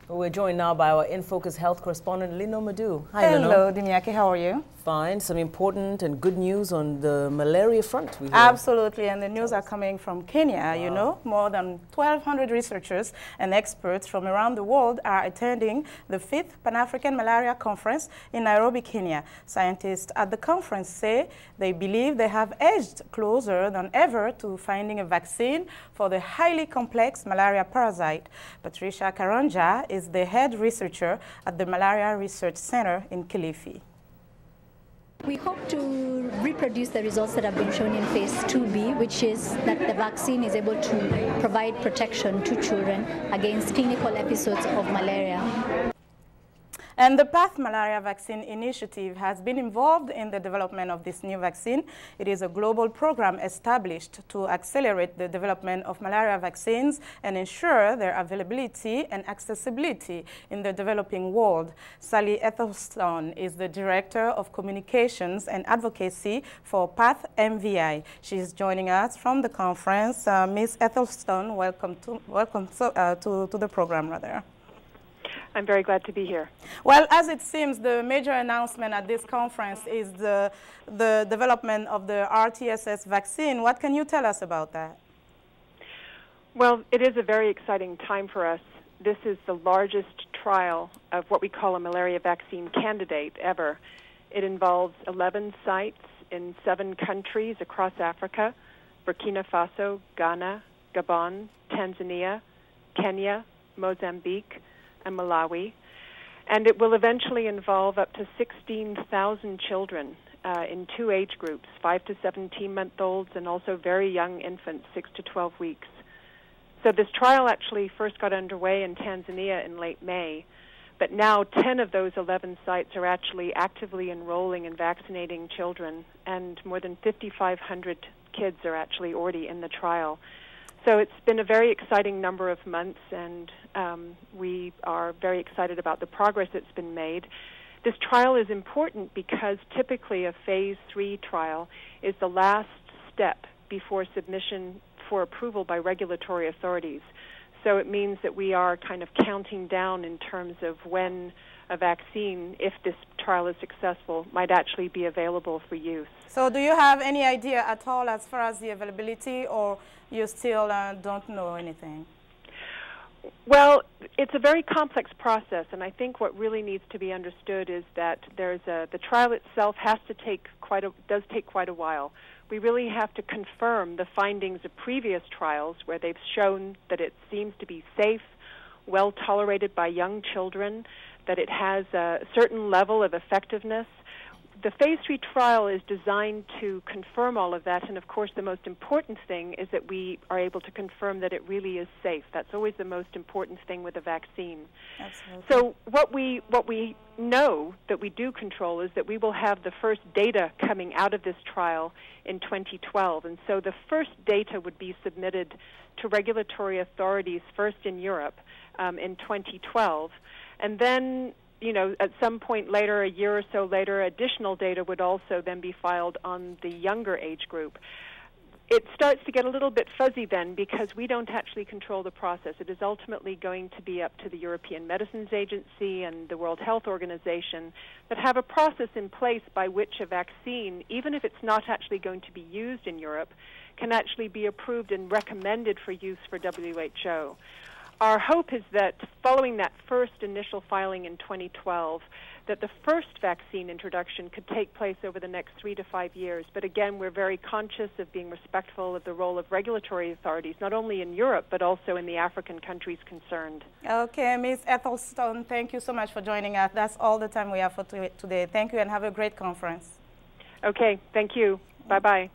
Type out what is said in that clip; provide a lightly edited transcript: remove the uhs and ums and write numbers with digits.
We're joined now by our In Focus Health correspondent, Linord Moudou. Hi, Hello, Dimiaki. How are you? Fine. Some important and good news on the malaria front. We hear. Absolutely, and the news are coming from Kenya. Wow. You know, more than 1,200 researchers and experts from around the world are attending the 5th Pan-African Malaria Conference in Nairobi, Kenya. Scientists at the conference say they believe they have edged closer than ever to finding a vaccine for the highly complex malaria parasite. Patricia Karanja is the head researcher at the Malaria Research Center in Kilifi. We hope to reproduce the results that have been shown in phase 2B, which is that the vaccine is able to provide protection to children against clinical episodes of malaria. And the Path Malaria Vaccine Initiative has been involved in the development of this new vaccine. It is a global program established to accelerate the development of malaria vaccines and ensure their availability and accessibility in the developing world. Sally Ethelston is the Director of Communications and Advocacy for Path MVI. She is joining us from the conference. Ms. Ethelston, welcome to the program, rather. I'm very glad to be here. Well, as it seems, the major announcement at this conference is the development of the RTSS vaccine. What can you tell us about that? Well, it is a very exciting time for us. This is the largest trial of what we call a malaria vaccine candidate ever. It involves 11 sites in 7 countries across Africa: Burkina Faso, Ghana, Gabon, Tanzania, Kenya, Mozambique, and Malawi, and it will eventually involve up to 16,000 children in 2 age groups, 5 to 17-month-olds and also very young infants, 6 to 12 weeks. So this trial actually first got underway in Tanzania in late May, but now 10 of those 11 sites are actually actively enrolling and vaccinating children, and more than 5,500 kids are actually already in the trial. So it's been a very exciting number of months, and we are very excited about the progress that's been made. This trial is important because typically a phase 3 trial is the last step before submission for approval by regulatory authorities. So it means that we are kind of counting down in terms of when a vaccine, if this trial is successful, might actually be available for use. So do you have any idea at all as far as the availability, or you still don't know anything? Well, it's a very complex process, and I think what really needs to be understood is that the trial itself does take quite a while. We really have to confirm the findings of previous trials where they've shown that it seems to be safe, well tolerated by young children, that it has a certain level of effectiveness. The phase 3 trial is designed to confirm all of that, and of course the most important thing is that we are able to confirm that it really is safe. That's always the most important thing with a vaccine. Absolutely. So what we know that we do control is that we will have the first data coming out of this trial in 2012, and so the first data would be submitted to regulatory authorities first in Europe in 2012, and then at some point later, a year or so later, additional data would also then be filed on the younger age group. It starts to get a little bit fuzzy then because we don't actually control the process. It is ultimately going to be up to the European Medicines Agency and the World Health Organization that have a process in place by which a vaccine, even if it's not actually going to be used in Europe, can actually be approved and recommended for use for WHO. Our hope is that following that first initial filing in 2012, that the first vaccine introduction could take place over the next 3 to 5 years. But again, we're very conscious of being respectful of the role of regulatory authorities, not only in Europe, but also in the African countries concerned. Okay, Ms. Ethelston, thank you so much for joining us. That's all the time we have for today. Thank you and have a great conference. Okay, thank you. Bye-bye.